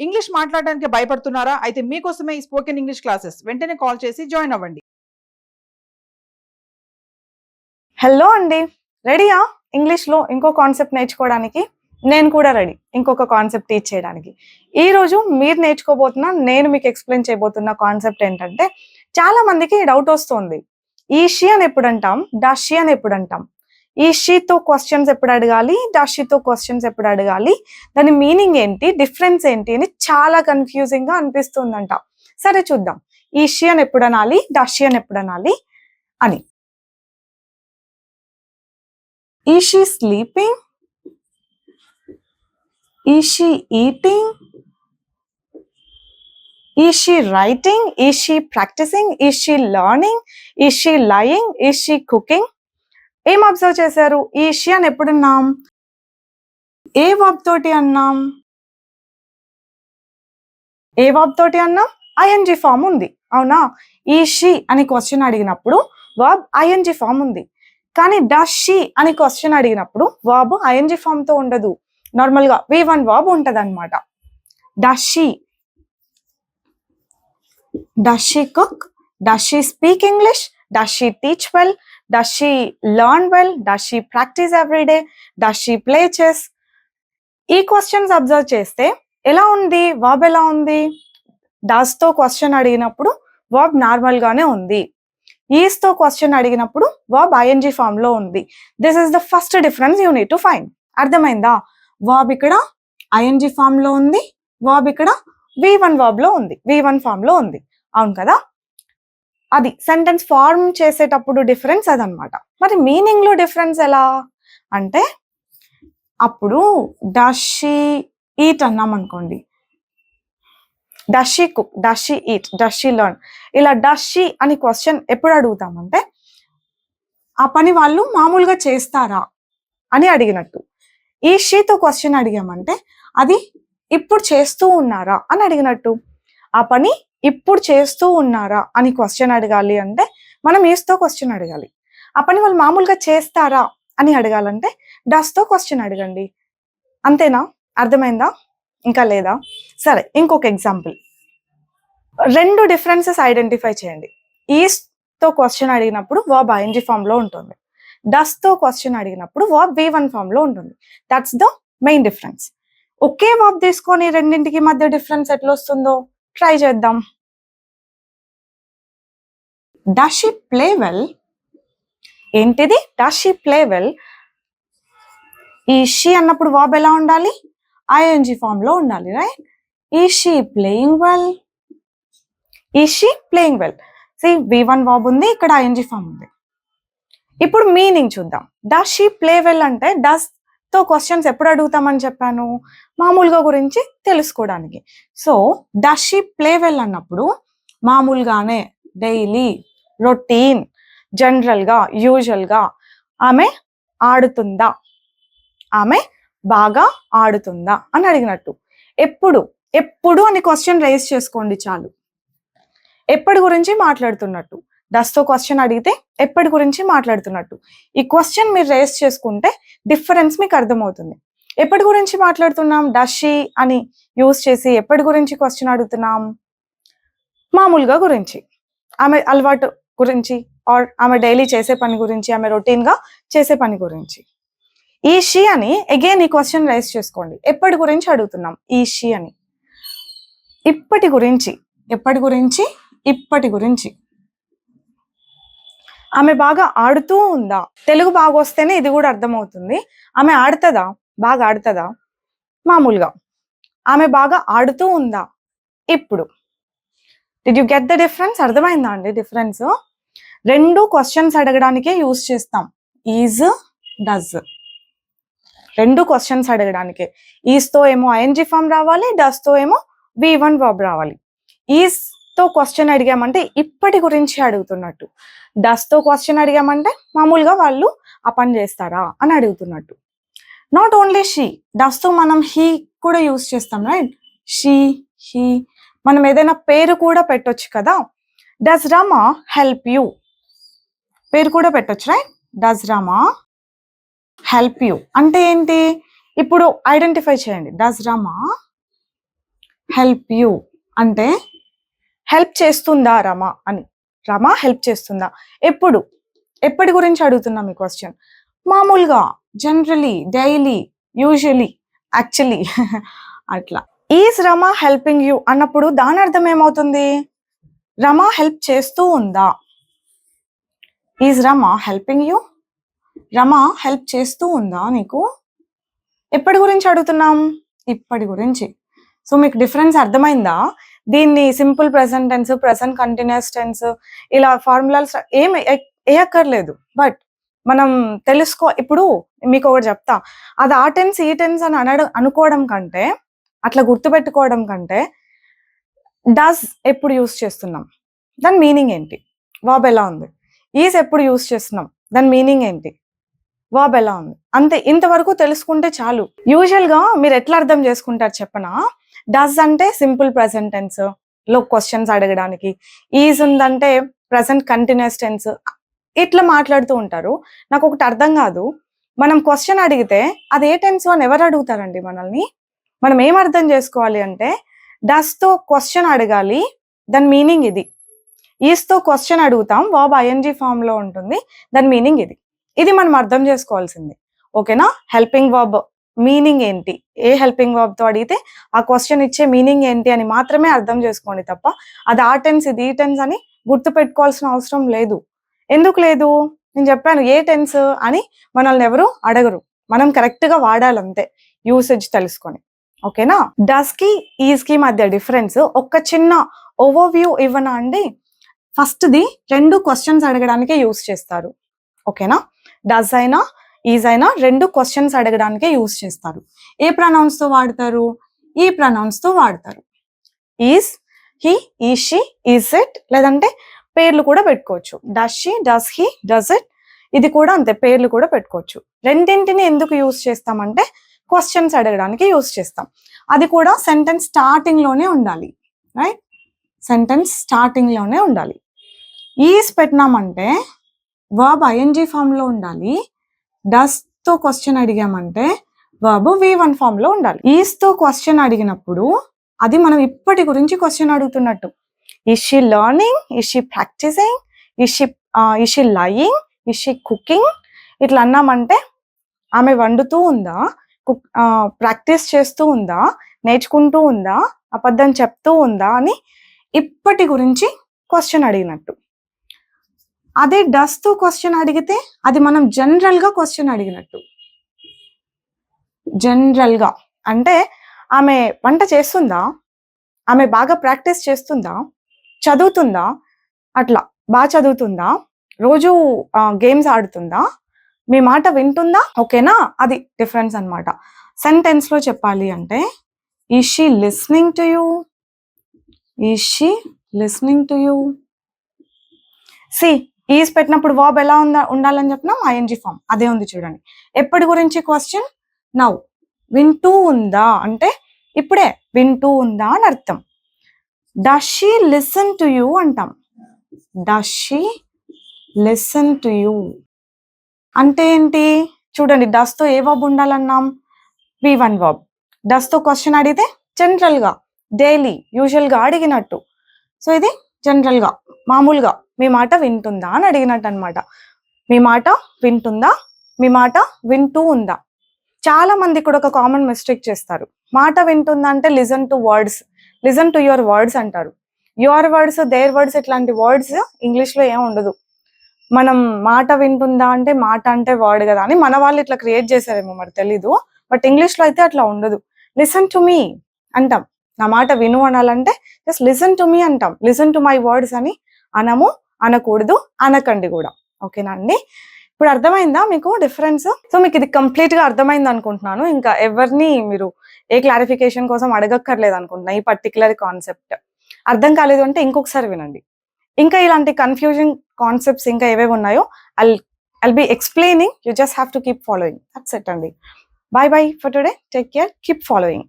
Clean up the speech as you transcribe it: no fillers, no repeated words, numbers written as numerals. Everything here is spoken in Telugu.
ఇంగ్లీష్ మాట్లాడడానికి భయపడుతున్నారా? అయితే మీకోసమే ఈ స్పోకెన్ ఇంగ్లీష్ క్లాసెస్. వెంటనే కాల్ చేసి జాయిన్ అవ్వండి. హలో అండి, రెడీయా ఇంగ్లీష్లో ఇంకో కాన్సెప్ట్ నేర్చుకోవడానికి? నేను కూడా రెడీ ఇంకొక కాన్సెప్ట్ టీచ్ చేయడానికి. ఈరోజు మీరు నేర్చుకోబోతున్నా నేను మీకు ఎక్స్ప్లెయిన్ చేయబోతున్న కాన్సెప్ట్ ఏంటంటే, చాలా మందికి డౌట్ వస్తుంది. ఈ షీ అని ఎప్పుడు అంటాం, డస్ షీ అని ఎప్పుడు అంటాం, ఈ షీతో క్వశ్చన్స్ ఎప్పుడు అడగాలి, డస్ షీతో క్వశ్చన్స్ ఎప్పుడు అడగాలి, దాని మీనింగ్ ఏంటి, డిఫరెన్స్ ఏంటి అని చాలా కన్ఫ్యూజింగ్ గా అనిపిస్తుందంట. సరే చూద్దాం, ఈ షీ అని ఎప్పుడు అనాలి, డస్ షీ అని ఎప్పుడు అనాలి అని. Is she sleeping? Is she eating? Is she writing? Is she practicing? Is she learning? Is she lying? Is she cooking? ఏం అబ్జర్వ్ చేశారు? ఈ షీ అని ఎప్పుడు అన్నాం, ఏ వర్బ్ తోటి అన్నాం, ఏ వర్బ్ తోటి అన్నాం, ఐఎన్జి ఫామ్ ఉంది, అవునా? ఈ షీ అని క్వశ్చన్ అడిగినప్పుడు వర్బ్ ఐఎన్జి ఫామ్ ఉంది. కానీ డస్ షీ అని క్వశ్చన్ అడిగినప్పుడు వర్బ్ ఐఎన్జి ఫామ్ తో ఉండదు, నార్మల్ గా V1 వర్బ్ ఉంటది అనమాట. Does she cook, does she speak English, does she teach well, does she learn well, does she practice every day, does she play chess. ఈ క్వశ్చన్స్ అబ్జర్వ్ చేస్తే ఎలా ఉంది, వర్బ్ ఎలా ఉంది? డస్ తో క్వశ్చన్ అడిగినప్పుడు వర్బ్ నార్మల్ గానే ఉంది, ఈస్ తో క్వశ్చన్ అడిగినప్పుడు వర్బ్ ఐఎన్జి ఫామ్ లో ఉంది. This is the first difference you need to find. అర్థమైందా? వర్బ్ ఇక్కడ ఐఎన్జి ఫామ్ లో ఉంది, వర్బ్ ఇక్కడ V1 వర్బ్ లో ఉంది, V1 ఫామ్ లో ఉంది, అవును కదా? అది సెంటెన్స్ ఫార్మ్ చేసేటప్పుడు డిఫరెన్స్ అదనమాట. మరి మీనింగ్ లో డిఫరెన్స్ ఎలా అంటే, అప్పుడు డస్ షీ ఈట్ అన్నాం అనుకోండి, does she cook, does she eat, does she learn, ఇలా డస్ షీ అని క్వశ్చన్ ఎప్పుడు అడుగుతామంటే, ఆ పని వాళ్ళు మామూలుగా చేస్తారా అని అడిగినట్టు. ఈ షీతో క్వశ్చన్ అడిగామంటే అది ఇప్పుడు చేస్తూ ఉన్నారా అని అడిగినట్టు. ఆ పని ఇప్పుడు చేస్తూ ఉన్నారా అని క్వశ్చన్ అడగాలి అంటే మనం ఈస్తో క్వశ్చన్ అడగాలి. ఆ పని వాళ్ళు మామూలుగా చేస్తారా అని అడగాలంటే డస్ తో క్వశ్చన్ అడగండి. అంతేనా? అర్థమైందా? ఇంకా లేదా? సరే, ఇంకొక ఎగ్జాంపుల్. రెండు డిఫరెన్సెస్ ఐడెంటిఫై చేయండి. ఈస్ తో క్వశ్చన్ అడిగినప్పుడు వర్బ్ ఐఎన్జి ఫామ్ లో ఉంటుంది, డస్ తో క్వశ్చన్ అడిగినప్పుడు వర్బ్ V1 ఫామ్ లో ఉంటుంది. That's the main difference. ఒకే వర్బ్ తీసుకొని రెండింటికి మధ్య డిఫరెన్స్ ఎట్లా వస్తుందో ట్రై చేద్దాం. డస్ షీ ప్లే వెల్, ఏంటిది? Does she play well. ఈ షీ అన్నప్పుడు వర్బ్ ఎలా ఉండాలి? ఐఎన్జి ఫామ్ లో ఉండాలి, right? Is she playing well, is she playing well. See, V1 verb ఉంది, ఇక్కడ ఐఎన్జి ఫామ్ ఉంది. ఇప్పుడు మీనింగ్ చూద్దాం. డస్ షీ ప్లే వెల్ అంటే డస్ తో క్వశ్చన్స్ ఎప్పుడు అడుగుతామని చెప్పాను? మామూలుగా గురించి తెలుసుకోవడానికి. So does she play well అన్నప్పుడు మామూలుగానే, డైలీ, రొటీన్, జనరల్ గా, యూజువల్ గా ఆమె ఆడుతుందా, ఆమె బాగా ఆడుతుందా అని అడిగినట్టు. ఎప్పుడు ఎప్పుడు అని క్వశ్చన్ రైజ్ చేసుకోండి చాలు. ఎప్పటి గురించి మాట్లాడుతున్నట్టు. డస్ తో క్వశ్చన్ అడిగితే ఎప్పటి గురించి మాట్లాడుతున్నట్టు. ఈ క్వశ్చన్ మీరు రేస్ చేసుకుంటే డిఫరెన్స్ మీకు అర్థమవుతుంది. ఎప్పటి గురించి మాట్లాడుతున్నాం? డస్ షీ అని యూజ్ చేసి ఎప్పటి గురించి క్వశ్చన్ అడుగుతున్నాం? మామూలుగా గురించి, ఆమె అలవాటు గురించి, ఆర్ ఆమె డైలీ చేసే పని గురించి, ఆమె రొటీన్ గా చేసే పని గురించి. ఈ షీ అని అగైన్ ఈ క్వశ్చన్ రైస్ చేసుకోండి. ఎప్పటి గురించి అడుగుతున్నాం? ఈ షీ అని. ఇప్పటి గురించి, ఎప్పటి గురించి? ఇప్పటి గురించి. ఆమె బాగా ఆడుతూ ఉందా? తెలుగు బాగా వస్తేనే ఇది కూడా అర్థమవుతుంది. ఆమె ఆడుతుందా? బాగా ఆడుతుందా? మామూలుగా. ఆమె బాగా ఆడుతూ ఉందా? ఇప్పుడు. Did you get the difference? అర్థమైందా అండి డిఫరెన్స్? రెండు క్వశ్చన్స్ అడగడానికే యూజ్ చేస్తాం, ఈజ్, డస్. రెండు క్వశ్చన్స్ అడగడానికే. ఈజ్ తో ఏమో ఐఎన్జి ఫామ్ రావాలి, డస్ తో ఏమో V1 వర్బ్ రావాలి. ఈజ్ తో క్వశ్చన్ అడిగామంటే ఇప్పటి గురించి అడుగుతున్నట్టు, డస్ తో క్వశ్చన్ అడిగామంటే మామూలుగా వాళ్ళు ఆ పని చేస్తారా అని అడుగుతున్నట్టు. నాట్ ఓన్లీ షీ, డస్ తో మనం హీ కూడా యూజ్ చేస్తాం, రైట్? She, he. మనం ఏదైనా పేరు కూడా పెట్టొచ్చు కదా. డస్ రమా హెల్ప్ యూ, పేరు కూడా పెట్టొచ్చు, right? Does Rama help you అంటే ఏంటి? ఇప్పుడు ఐడెంటిఫై చేయండి. డస్ రమా హెల్ప్ యూ అంటే హెల్ప్ చేస్తుందా రమ అని. రమ హెల్ప్ చేస్తుందా? ఎప్పటి గురించి అడుగుతున్నాం ఈ క్వశ్చన్? మామూలుగా, జనరలీ, డైలీ, యూజువలీ, యాక్చువల్లీ అట్లా. ఈజ్ రమ హెల్పింగ్ యూ అన్నప్పుడు దాని అర్థం ఏమవుతుంది? రమ హెల్ప్ చేస్తూ ఉందా? Is Rama helping you? Rama help చేస్తూ ఉందా నీకు? ఎప్పటి గురించి అడుగుతున్నాం? ఇప్పటి గురించి. సో మీకు డిఫరెన్స్ అర్థమైందా? దీన్ని simple present tense, present continuous tense ఇలా ఫార్ములాస్ ఏం వేయక్కర్లేదు. బట్ మనం ఇప్పుడు మీకు ఒకటి చెప్తా, అది ఆ టెన్స్ ఈ టెన్స్ అని అనుకోవడం కంటే, అట్లా గుర్తుపెట్టుకోవడం కంటే, డస్ ఎప్పుడు యూస్ చేస్తున్నాం, దాని మీనింగ్ ఏంటి, వర్బ్ ఎలా ఉంది. ఈజ్ ఎప్పుడు యూస్ చేస్తున్నాం, దాని మీనింగ్ ఏంటి, వర్బ్ ఎలా ఉంది. అంతే, ఇంతవరకు తెలుసుకుంటే చాలు. యూజువల్ గా మీరు ఎట్లా అర్థం చేసుకుంటారు చెప్పనా? డస్ అంటే సింపుల్ ప్రెసెంట్ టెన్స్ లో క్వశ్చన్స్ అడగడానికి, ఈజ్ ఉందంటే ప్రెసెంట్ కంటిన్యూస్ టెన్స్, ఇట్లా మాట్లాడుతూ ఉంటారు. నాకు ఒకటి అర్థం కాదు, మనం క్వశ్చన్ అడిగితే అది ఏ టెన్స్ అని ఎవరు అడుగుతారండి మనల్ని? మనం ఏం అర్థం చేసుకోవాలి అంటే, డస్ తో క్వశ్చన్ అడగాలి, దాని మీనింగ్ ఇది. ఈజ్ తో క్వశ్చన్ అడుగుతాం, వర్బ్ ఐఎన్జీ ఫామ్ లో ఉంటుంది, దాని మీనింగ్ ఇది. ఇది మనం అర్థం చేసుకోవాల్సింది. ఓకేనా? హెల్పింగ్ వర్బ్ మీనింగ్ ఏంటి, ఏ హెల్పింగ్ వర్బ్ తో అడిగితే ఆ క్వశ్చన్ ఇచ్చే మీనింగ్ ఏంటి అని మాత్రమే అర్థం చేసుకోండి తప్ప అది ఆ టెన్స్ ఇది ఈ టెన్స్ అని గుర్తు పెట్టుకోవాల్సిన అవసరం లేదు. ఎందుకు లేదు? నేను చెప్పాను, ఏ టెన్స్ అని మనల్ని ఎవరు అడగరు, మనం కరెక్ట్ గా వాడాలంతే, యూసేజ్ తెలుసుకొని. ఓకేనా? డస్ కి ఈజ్ కి మధ్య డిఫరెన్స్ ఒక చిన్న ఓవర్ వ్యూ ఇవ్వనా అండి? ఫస్ట్ ది రెండు క్వశ్చన్స్ అడగడానికే యూస్ చేస్తారు. ఓకేనా? డస్ అయినా ఈజ్ అయినా రెండు క్వశ్చన్స్ అడగడానికే యూస్ చేస్తారు. ఏ ప్రొనౌన్స్ తో వాడతారు? ఈ ప్రొనౌన్స్ తో వాడతారు. Is, he, is she, is it, లేదంటే పేర్లు కూడా పెట్టుకోవచ్చు. Does she, does he, does it, ఇది కూడా అంతే, పేర్లు కూడా పెట్టుకోవచ్చు. రెండింటిని ఎందుకు యూస్ చేస్తామంటే క్వశ్చన్స్ అడగడానికి యూస్ చేస్తాం. అది కూడా సెంటెన్స్ స్టార్టింగ్ లోనే ఉండాలి. రైట్? సెంటెన్స్ స్టార్టింగ్ లోనే ఉండాలి. ఈజ్ పెట్టినామంటే వర్బ్ ఐఎన్జీ ఫామ్ లో ఉండాలి. డస్ తో క్వశ్చన్ అడిగామంటే వర్బ్ V1 ఫామ్ లో ఉండాలి. ఈజ్ తో క్వశ్చన్ అడిగినప్పుడు అది మనం ఇప్పటి గురించి క్వశ్చన్ అడుగుతున్నట్టు. Is she learning, is she practising, is she lying, is she cooking, ఇట్లా అన్నామంటే ఆమె వండుతూ ఉందా, ప్రాక్టీస్ చేస్తూ ఉందా, నేర్చుకుంటూ ఉందా, అబద్ధం చెప్తూ ఉందా అని ఇప్పటి గురించి క్వశ్చన్ అడిగినట్టు. అదే డస్ తో క్వశ్చన్ అడిగితే అది మనం జనరల్ గా క్వశ్చన్ అడిగినట్టు. జనరల్ గా అంటే ఆమె వంట చేస్తుందా, ఆమె బాగా ప్రాక్టీస్ చేస్తుందా, చదువుతుందా, అట్లా బాగా చదువుతుందా, రోజు గేమ్స్ ఆడుతుందా, మీ మాట వింటుందా. ఓకేనా? అది డిఫరెన్స్ అన్నమాట. సెంటెన్స్ లో చెప్పాలి అంటే is she listening to you, is she listening to you. See, is పెట్టినప్పుడు వర్బ్ ఎలా ఉండాలని చెప్పినాం, ఐఎన్జీ ఫామ్, అదే ఉంది చూడండి. ఎప్పటి గురించి క్వశ్చన్? నౌ. వింటూ ఉందా అంటే ఇప్పుడే వింటూ ఉందా అని అర్థం. Does she listen to you అంటాం. Does she listen to you అంటే ఏంటి చూడండి, డస్ తో ఏ వర్బ్ ఉండాలన్నాం, V1 వర్బ్. డస్ తో క్వశ్చన్ అడిగితే జనరల్ గా, డైలీ, యూజువల్ గా అడిగినట్టు. సో ఇది జనరల్ గా, మామూలుగా మీ మాట వింటుందా అని అడిగినట్టు అనమాట. మీ మాట వింటుందా, మీ మాట వింటూ ఉందా. చాలా మంది కూడా ఒక కామన్ మిస్టేక్ చేస్తారు. మాట వింటుందా అంటే listen to words, listen to your words అంటారు. యువర్ వర్డ్స్, దేర్ వర్డ్స్ ఇట్లాంటి వర్డ్స్ ఇంగ్లీష్ లో ఏం ఉండదు. మనం మాట వింటుందా అంటే మాట అంటే వర్డ్ కదా అని మన వాళ్ళు ఇట్లా క్రియేట్ చేశారేమో మరి తెలీదు. బట్ ఇంగ్లీష్ లో అయితే అట్లా ఉండదు. లిసన్ టు మీ అంటాం. నా మాట విను అనాలంటే జస్ట్ లిసన్ టు మీ అంటాం. లిసన్ టు మై వర్డ్స్ అని అనము, అనకూడదు, అనకండి కూడా. ఓకేనా అండి? ఇప్పుడు అర్థమైందా మీకు డిఫరెన్స్? సో మీకు ఇది కంప్లీట్ గా అర్థమైంది అనుకుంటున్నాను. ఇంకా ఎవరిని మీరు ఏ క్లారిఫికేషన్ కోసం అడగక్కర్లేదు అనుకుంటున్నా. ఈ పర్టికులర్ కాన్సెప్ట్ అర్థం కాలేదు అంటే ఇంకొకసారి వినండి. ఇంకా ఇలాంటి కన్ఫ్యూజింగ్ కాన్సెప్ట్స్ ఇంకా ఏవేవి ఉన్నాయో I'll be explaining. You just have to keep following. That's it అండి. Bye bye for today. Take care. Keep following.